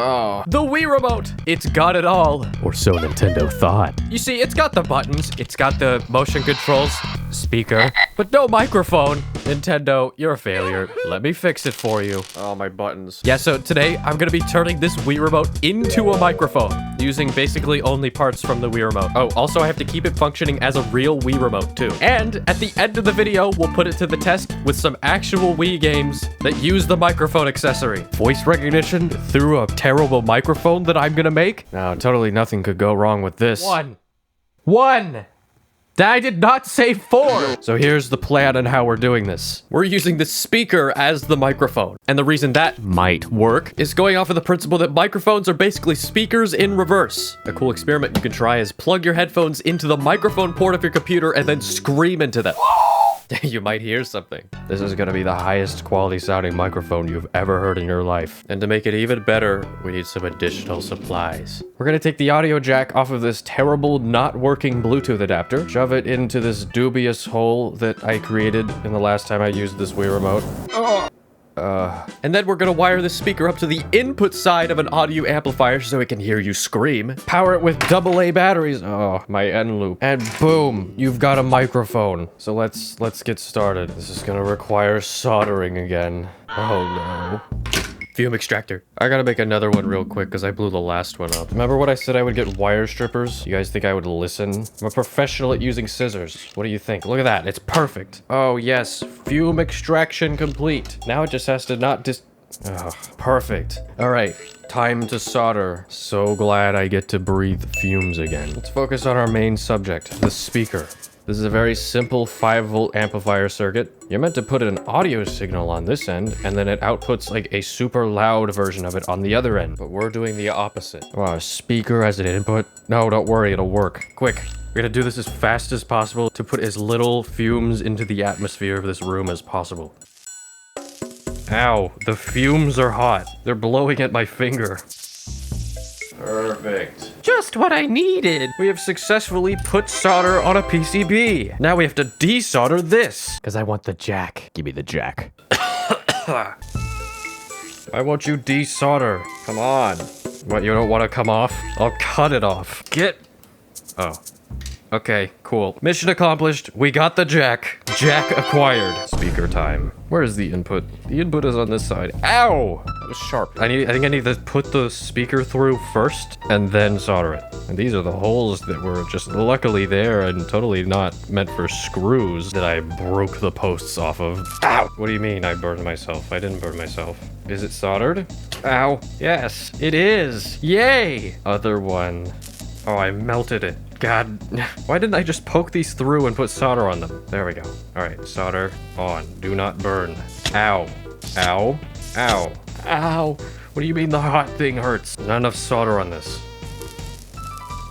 Oh, the Wii Remote! It's got it all. Or so Nintendo thought. You see, it's got the buttons, it's got the motion controls, speaker, but no microphone. Nintendo, you're a failure. Let me fix it for you. Oh, my buttons. Yeah, so today I'm gonna be turning this Wii Remote into a microphone using basically only parts from the Wii Remote. Oh, also I have to keep it functioning as a real Wii Remote too. And at the end of the video, we'll put it to the test with some actual Wii games that use the microphone accessory. Voice recognition through a terrible microphone that I'm gonna make? No, totally nothing could go wrong with this. One! I did not say 4! So here's the plan on how we're doing this. We're using the speaker as the microphone. And the reason that might work is going off of the principle that microphones are basically speakers in reverse. A cool experiment you can try is plug your headphones into the microphone port of your computer and then scream into them. You might hear something. This is gonna be the highest quality sounding microphone you've ever heard in your life. And to make it even better, we need some additional supplies. We're gonna take the audio jack off of this terrible, not working Bluetooth adapter, shove it into this dubious hole that I created in the last time I used this Wii Remote. And then we're gonna wire this speaker up to the input side of an audio amplifier so it can hear you scream. Power it with AA batteries. Oh, my end loop. And boom, you've got a microphone. So let's get started. This is gonna require soldering again. Oh no. Fume extractor. I gotta make another one real quick because I blew the last one up. Remember what I said I would get wire strippers? You guys think I would listen? I'm a professional at using scissors. What do you think? Look at that. It's perfect. Oh yes. Fume extraction complete. Now it just has to not perfect. All right. Time to solder. So glad I get to breathe fumes again. Let's focus on our main subject, the speaker. This is a very simple 5-volt amplifier circuit. You're meant to put an audio signal on this end, and then it outputs like a super loud version of it on the other end. But we're doing the opposite. Wow, a speaker as an input? No, don't worry, it'll work. Quick. We're gonna do this as fast as possible to put as little fumes into the atmosphere of this room as possible. Ow, the fumes are hot. They're blowing at my finger. Perfect. Just what I needed. We have successfully put solder on a PCB. Now we have to desolder this. Because I want the jack. Give me the jack. Why won't you desolder? Come on. What, you don't want to come off? I'll cut it off. Oh. Okay, cool. Mission accomplished. We got the jack. Jack acquired. Speaker time. Where is the input? The input is on this side. Ow! That was sharp. I think I need to put the speaker through first and then solder it. And these are the holes that were just luckily there and totally not meant for screws that I broke the posts off of. Ow! What do you mean I burned myself? I didn't burn myself. Is it soldered? Ow. Yes, it is. Yay! Other one. Oh, I melted it. God, why didn't I just poke these through and put solder on them? There we go. All right, solder on. Do not burn. Ow. Ow. Ow. Ow. What do you mean the hot thing hurts? Not enough solder on this.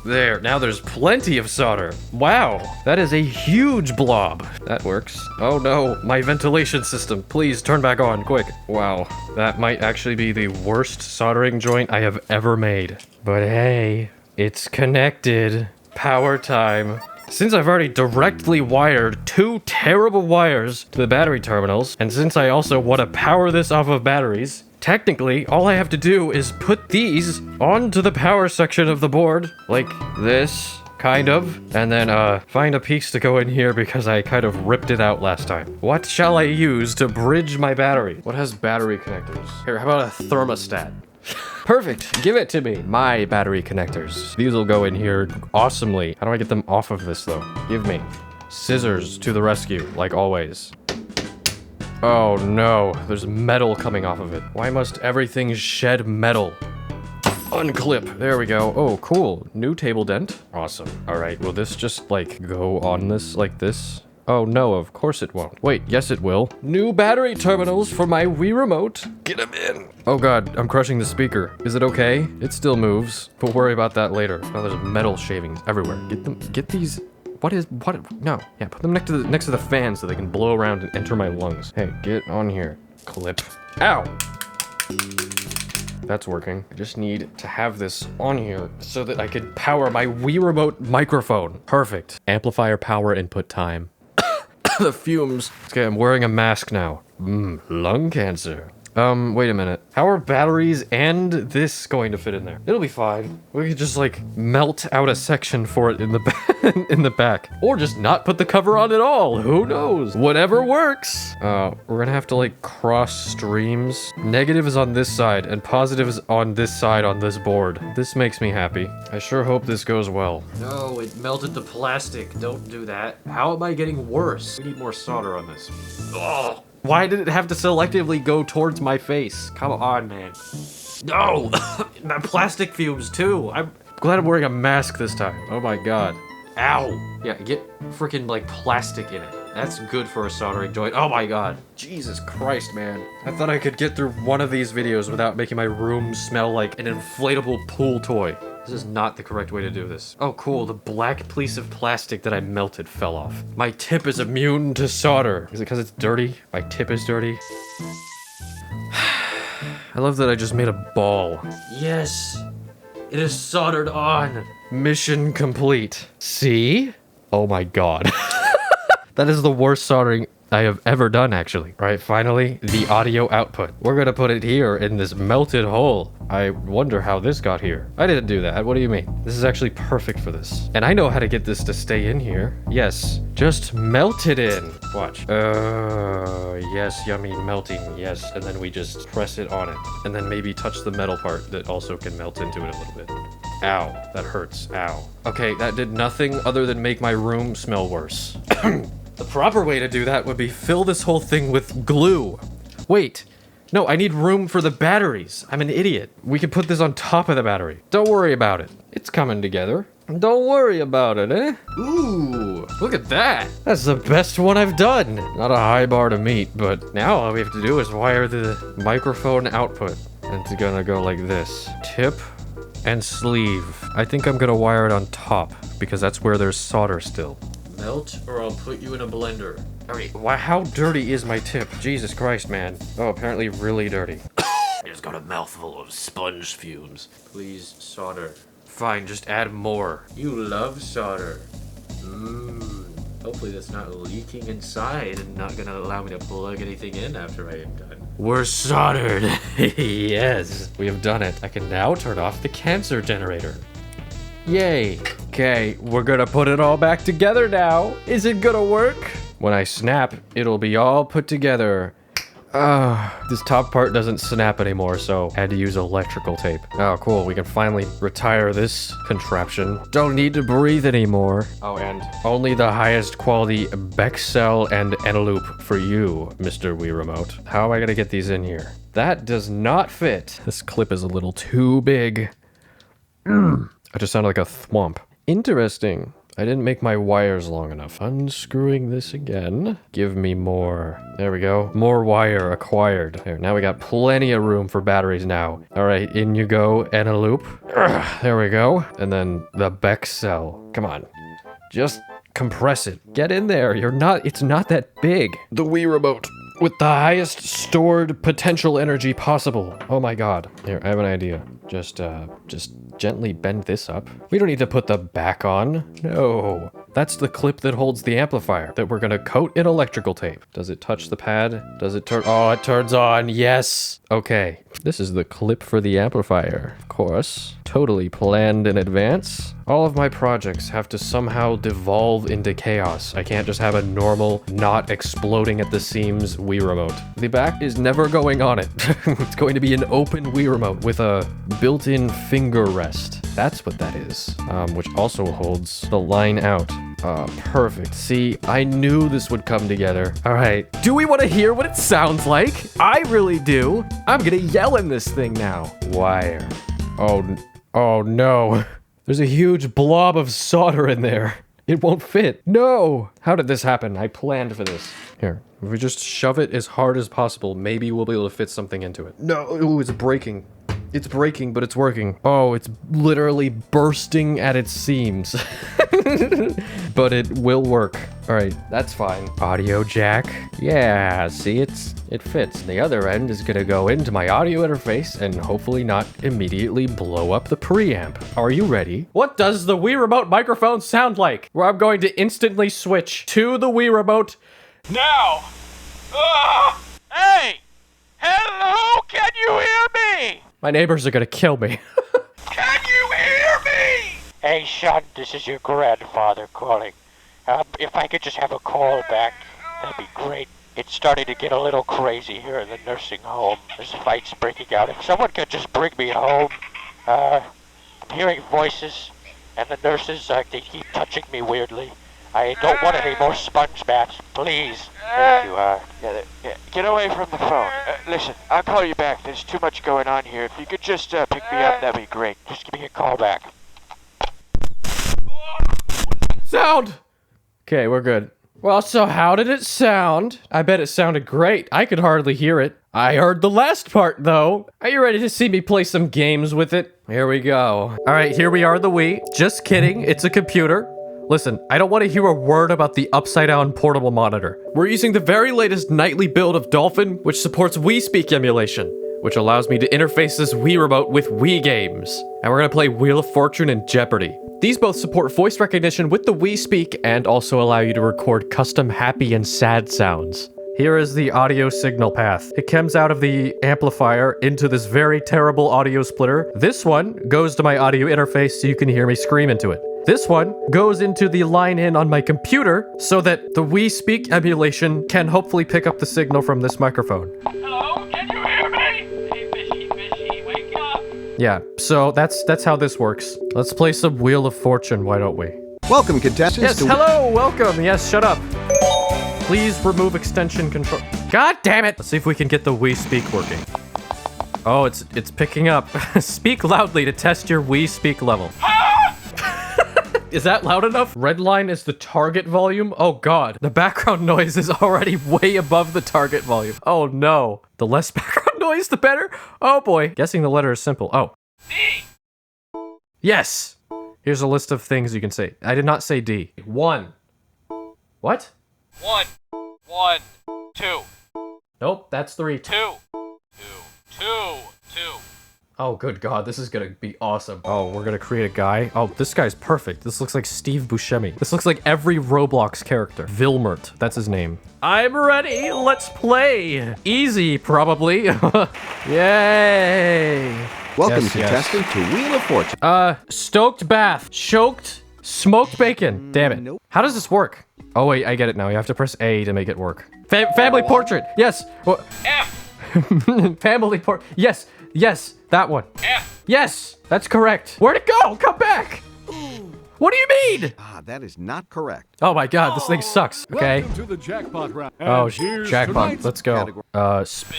There, now there's plenty of solder. Wow, that is a huge blob. That works. Oh no, my ventilation system. Please turn back on, quick. Wow, that might actually be the worst soldering joint I have ever made. But hey, it's connected. Power time. Since I've already directly wired 2 terrible wires to the battery terminals, and since I also want to power this off of batteries, technically, all I have to do is put these onto the power section of the board, like this, kind of, and then find a piece to go in here because I kind of ripped it out last time. What shall I use to bridge my battery? What has battery connectors? Here, how about a thermostat? Perfect. Give it to me. My battery connectors. These will go in here awesomely. How do I get them off of this, though? Give me. Scissors to the rescue, like always. Oh, no. There's metal coming off of it. Why must everything shed metal? Unclip. There we go. Oh, cool. New table dent. Awesome. All right. Will this just, like, go on this like this? Oh no, of course it won't. Wait, yes it will. New battery terminals for my Wii Remote. Get them in. Oh god, I'm crushing the speaker. Is it okay? It still moves. We'll worry about that later. Oh, there's metal shavings everywhere. Get these. What? No. Yeah, put them next to the fan so they can blow around and enter my lungs. Hey, get on here. Clip. Ow! That's working. I just need to have this on here so that I can power my Wii Remote microphone. Perfect. Amplifier power input time. The fumes. Okay, I'm wearing a mask now. Lung cancer. Wait a minute. How are batteries and this going to fit in there? It'll be fine. We could just like melt out a section for it in the in the back. Or just not put the cover on at all. Who knows? Whatever works. We're gonna have to like cross streams. Negative is on this side and positive is on this side on this board. This makes me happy. I sure hope this goes well. No, it melted the plastic. Don't do that. How am I getting worse? We need more solder on this. Ugh. Why did it have to selectively go towards my face? Come on, man. No! My plastic fumes, too. I'm glad I'm wearing a mask this time. Oh my god. Ow! Yeah, get freaking, like, plastic in it. That's good for a soldering joint. Oh my god. Jesus Christ, man. I thought I could get through one of these videos without making my room smell like an inflatable pool toy. This is not the correct way to do this. Oh, cool. The black piece of plastic that I melted fell off. My tip is immune to solder. Is it because it's dirty? My tip is dirty? I love that I just made a ball. Yes! It is soldered on! Mission complete. See? Oh my god. That is the worst soldering I have ever done, actually. All right, finally, the audio output. We're gonna put it here in this melted hole. I wonder how this got here. I didn't do that. What do you mean? This is actually perfect for this. And I know how to get this to stay in here. Yes, just melt it in. Watch. Yes, yummy, melting, yes. And then we just press it on it. And then maybe touch the metal part that also can melt into it a little bit. Ow, that hurts, ow. Okay, that did nothing other than make my room smell worse. The proper way to do that would be fill this whole thing with glue. Wait, no, I need room for the batteries. I'm an idiot. We can put this on top of the battery. Don't worry about it. It's coming together. Don't worry about it, eh? Ooh, look at that. That's the best one I've done. Not a high bar to meet, but now all we have to do is wire the microphone output. And it's gonna go like this. Tip and sleeve. I think I'm gonna wire it on top because that's where there's solder still. Melt or I'll put you in a blender. Alright, how dirty is my tip? Jesus Christ, man. Oh, apparently really dirty. I just got a mouthful of sponge fumes. Please solder. Fine, just add more. You love solder. Hopefully that's not leaking inside and not gonna allow me to plug anything in after I am done. We're soldered. Yes, we have done it. I can now turn off the cancer generator. Yay. Okay, we're gonna put it all back together now. Is it gonna work? When I snap, it'll be all put together. This top part doesn't snap anymore, so I had to use electrical tape. Oh, cool. We can finally retire this contraption. Don't need to breathe anymore. Oh, and only the highest quality Bexel and Eneloop for you, Mr. Wii Remote. How am I gonna get these in here? That does not fit. This clip is a little too big. I just sounded like a thwomp. Interesting. I didn't make my wires long enough. Unscrewing this again. Give me more. There we go. More wire acquired. There, now we got plenty of room for batteries now. All right, in you go, Eneloop. There we go. And then the Bexel. Come on. Just compress it. Get in there. It's not that big. The Wii Remote. With the highest stored potential energy possible. Oh my god. Here, I have an idea. Just gently bend this up. We don't need to put the back on. No. That's the clip that holds the amplifier that we're gonna coat in electrical tape. Does it touch the pad? Does it turn? Oh, it turns on. Yes. Okay. This is the clip for the amplifier. Of course. Totally planned in advance. All of my projects have to somehow devolve into chaos. I can't just have a normal, not exploding at the seams Wii Remote. The back is never going on it. It's going to be an open Wii Remote with a built-in finger rest. That's what that is. Which also holds the line out. Perfect. See, I knew this would come together. All right. Do we want to hear what it sounds like? I really do. I'm gonna yell in this thing now. Wire. Oh no. There's a huge blob of solder in there. It won't fit. No. How did this happen? I planned for this. Here, if we just shove it as hard as possible, maybe we'll be able to fit something into it. No, ooh, it's breaking. It's breaking, but it's working. Oh, it's literally bursting at its seams. But it will work. All right, that's fine. Audio jack. Yeah, see, it fits. The other end is gonna go into my audio interface and hopefully not immediately blow up the preamp. Are you ready? What does the Wii Remote microphone sound like? Where I'm going to instantly switch to the Wii Remote now. Hey! Hello, can you hear me? My neighbors are gonna kill me. Can you hear me? Hey, son, this is your grandfather calling. If I could just have a call back, that'd be great. It's starting to get a little crazy here in the nursing home. There's fights breaking out. If someone could just bring me home. I'm hearing voices, and the nurses, they keep touching me weirdly. I don't want any more sponge baths, please. Thank you, get away from the phone. Listen, I'll call you back. There's too much going on here. If you could just pick me up, that'd be great. Just give me a call back. Sound! Okay, we're good. Well, so how did it sound? I bet it sounded great. I could hardly hear it. I heard the last part, though. Are you ready to see me play some games with it? Here we go. All right, here we are, the Wii. Just kidding, it's a computer. Listen, I don't want to hear a word about the upside-down portable monitor. We're using the very latest nightly build of Dolphin, which supports Wii Speak emulation, which allows me to interface this Wii remote with Wii games. And we're gonna play Wheel of Fortune and Jeopardy. These both support voice recognition with the Wii Speak and also allow you to record custom happy and sad sounds. Here is the audio signal path. It comes out of the amplifier into this very terrible audio splitter. This one goes to my audio interface so you can hear me scream into it. This one goes into the line in on my computer so that the Wii Speak emulation can hopefully pick up the signal from this microphone. Hello, can you hear me? Hey, fishy, wake up. Yeah, so that's how this works. Let's play some Wheel of Fortune, why don't we? Welcome, contestants. Yes, hello, welcome. Yes, shut up. Please remove extension control. God damn it! Let's see if we can get the Wii Speak working. Oh, it's picking up. Speak loudly to test your Wii Speak level. Is that loud enough? Red line is the target volume? Oh god. The background noise is already way above the target volume. Oh no. The less background noise, the better? Oh boy. Guessing the letter is simple. Oh. D. Yes! Here's a list of things you can say. I did not say D. 1. What? 1, 1, 2, Nope, that's 3. 2, 2, 2, 2. Oh, good god, this is gonna be awesome. Oh, we're gonna create a guy. Oh, this guy's perfect. This looks like Steve Buscemi. This looks like every Roblox character. Vilmert, that's his name. I'm ready, let's play. Easy, probably. Yay. Welcome, Yes, contestant, to Wheel of Fortune. Stoked bath. Choked smoked bacon. Damn it. Nope. How does this work? Oh wait, I get it now. You have to press A to make it work. Family portrait. Yes. F. Family Yes. Yes. That one. F. Yes. That's correct. Where'd it go? Come back. What do you mean? That is not correct. Oh my god, this thing sucks. Okay. Welcome to the jackpot round. Oh, And here's jackpot. tonight's Let's go. category. Spin.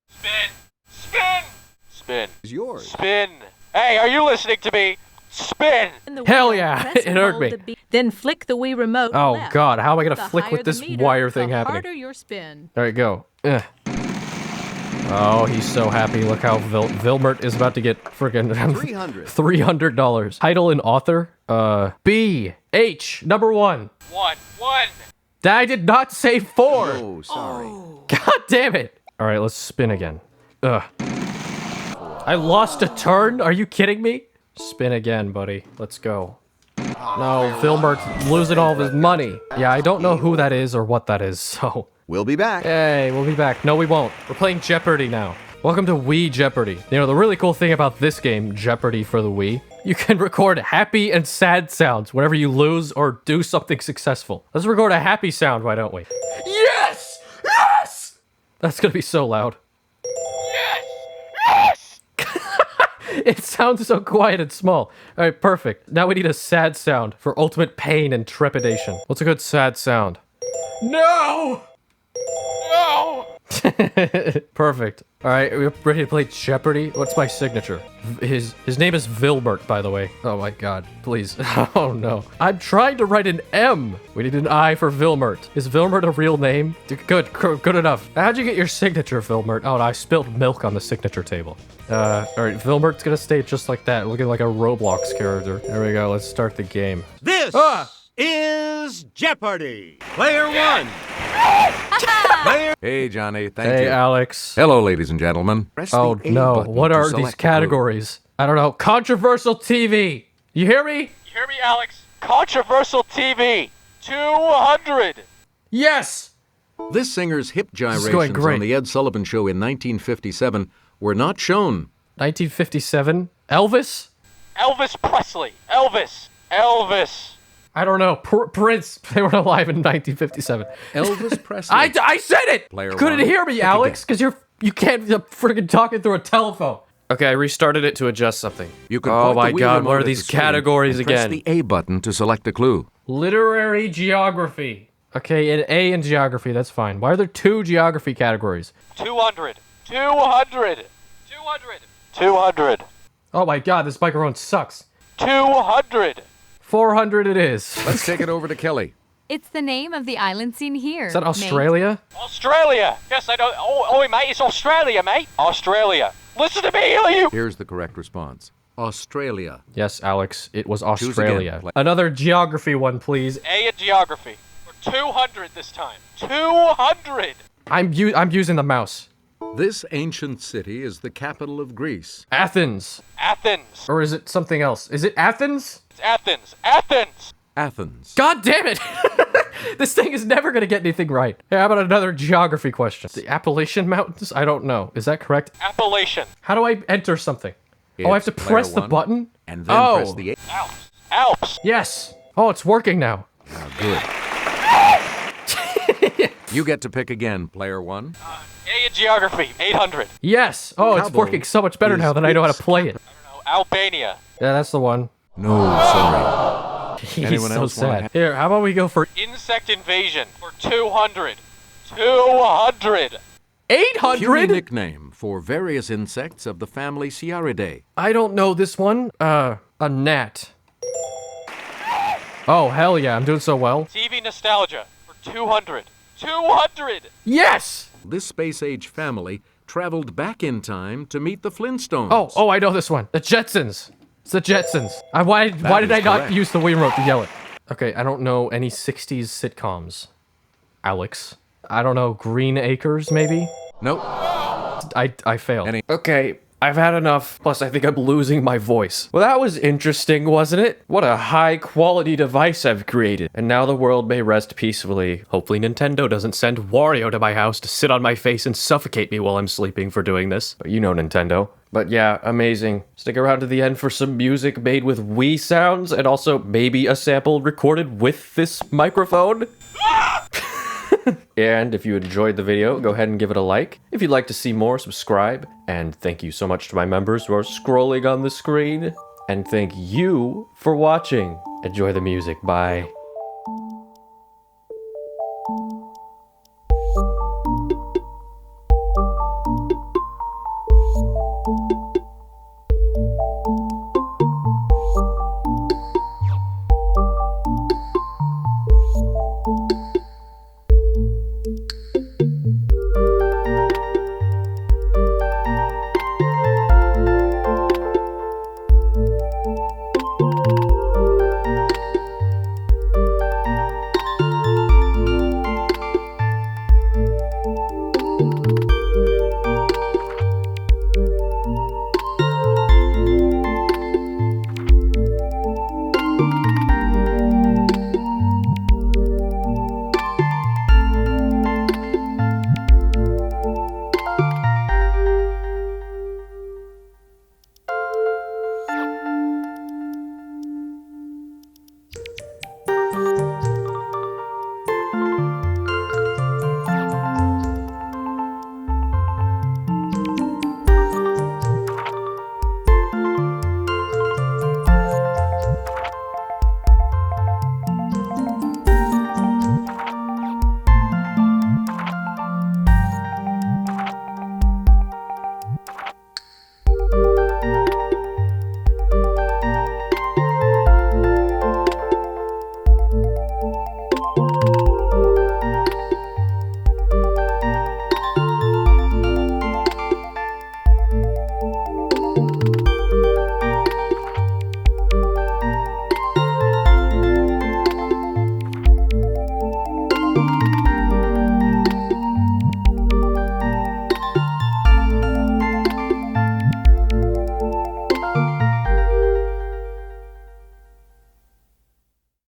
Spin. Spin. Spin. It's yours. Spin. Hey, are you listening to me? Spin. Hell yeah, it hurt me. Then flick the Wii remote Oh left. god, how am I gonna The flick higher with the this meter, wire thing the happening? harder your spin. There you go. Ugh. Oh, he's so happy. Look how Vilmert is about to get friggin' $300. Title and author? B. H. Number 1. 1. I did not say 4. Oh, sorry. God damn it. All right, let's spin again. Ugh. I lost a turn? Are you kidding me? Spin again, buddy. Let's go. No, Vilmert's losing all of his money. Yeah, I don't know who that is or what that is, so... We'll be back. Hey, we'll be back. No, we won't. We're playing Jeopardy now. Welcome to Wii Jeopardy. You know, the really cool thing about this game, Jeopardy for the Wii, you can record happy and sad sounds whenever you lose or do something successful. Let's record a happy sound, why don't we? Yes! Yes! That's gonna be so loud. Yes. It sounds so quiet and small. All right, perfect. Now we need a sad sound for ultimate pain and trepidation. What's a good sad sound? No! No. Perfect. All right, are we ready to play Jeopardy? What's my signature? His name is Vilmert, by the way. Oh my god, please. Oh no. I'm trying to write an M. We need an I for Vilmert. Is Vilmert a real name? Good enough. How'd you get your signature, Vilmert? Oh, I spilled milk on the signature table. All right, Vilmert's gonna stay just like that, looking like a Roblox character. There we go, let's start the game. This is Jeopardy! Player 1! Hey, Johnny. Thank Hey, you. Alex. Hello, ladies and gentlemen. Press Oh the A no, button what to are select these the clue. categories? I don't know. Controversial TV. You hear me? You hear me, Alex? Controversial TV. 200. Yes! This singer's hip is going gyrations great. on the Ed Sullivan Show in 1957 were not shown. 1957? Elvis? Elvis Presley. Elvis. I don't know. Prince. They were alive in 1957. Elvis Presley. I said it! Player You couldn't one. hear me, Pick Alex, because you can't friggin' talking through a telephone. Okay, I restarted it to adjust something. You can Oh point the my Wii god, remote what are at the these screen categories and press again? the A button to select a clue. Literary geography. Okay, an A in geography, that's fine. Why are there 2 geography categories? 200. 200. Oh my god, this microphone sucks. 200. 400 it is. Let's take it over to Kelly. It's the name of the island seen here. Is that mate. Australia? Australia. Yes, I know. Oh, mate, it's Australia, mate. Australia. Listen to me, you. Here's the correct response. Australia. Yes, Alex, it was again. Australia. Another geography one, please. A in geography. For 200 this time. 200. I'm using the mouse. This ancient city is the capital of Greece. Athens. Athens. Or is it something else? Is it Athens? It's Athens. Athens. God damn it! This thing is never gonna get anything right. Hey, how about another geography question? The Appalachian Mountains? I don't know. Is that correct? Appalachian. How do I enter something? Oh, I have to It's press player the one, button? And then Oh. press the A. Alps. Yes. Oh, it's working now. Good. You get to pick again, player one. A in geography. 800. Yes. Oh, it's Cabo working so much better is now that I know how to Greece. play it. Albania. Yeah, that's the one. No, sorry. He's Anyone so else wanna sad. ha- Here, how about we go for Insect invasion. For 200. 200. Puny 800? nickname for various insects of the family Sciaridae. I don't know this one. A gnat. Oh, hell yeah, I'm doing so well. TV nostalgia. For 200. 200. Yes! This space-age family traveled back in time to meet the Flintstones. Oh, I know this one. The Jetsons. It's the Jetsons. Why did I is not correct. use the Wii remote to yell it? Okay, I don't know any 60s sitcoms. Alex. I don't know, Green Acres, maybe? Nope. I failed. Any- Okay, I've had enough. Plus, I think I'm losing my voice. Well, that was interesting, wasn't it? What a high-quality device I've created. And now the world may rest peacefully. Hopefully Nintendo doesn't send Wario to my house to sit on my face and suffocate me while I'm sleeping for doing this. But you know Nintendo. But yeah, amazing. Stick around to the end for some music made with Wii sounds, and also maybe a sample recorded with this microphone. And if you enjoyed the video, go ahead and give it a like. If you'd like to see more, subscribe. And thank you so much to my members who are scrolling on the screen. And thank you for watching. Enjoy the music. Bye.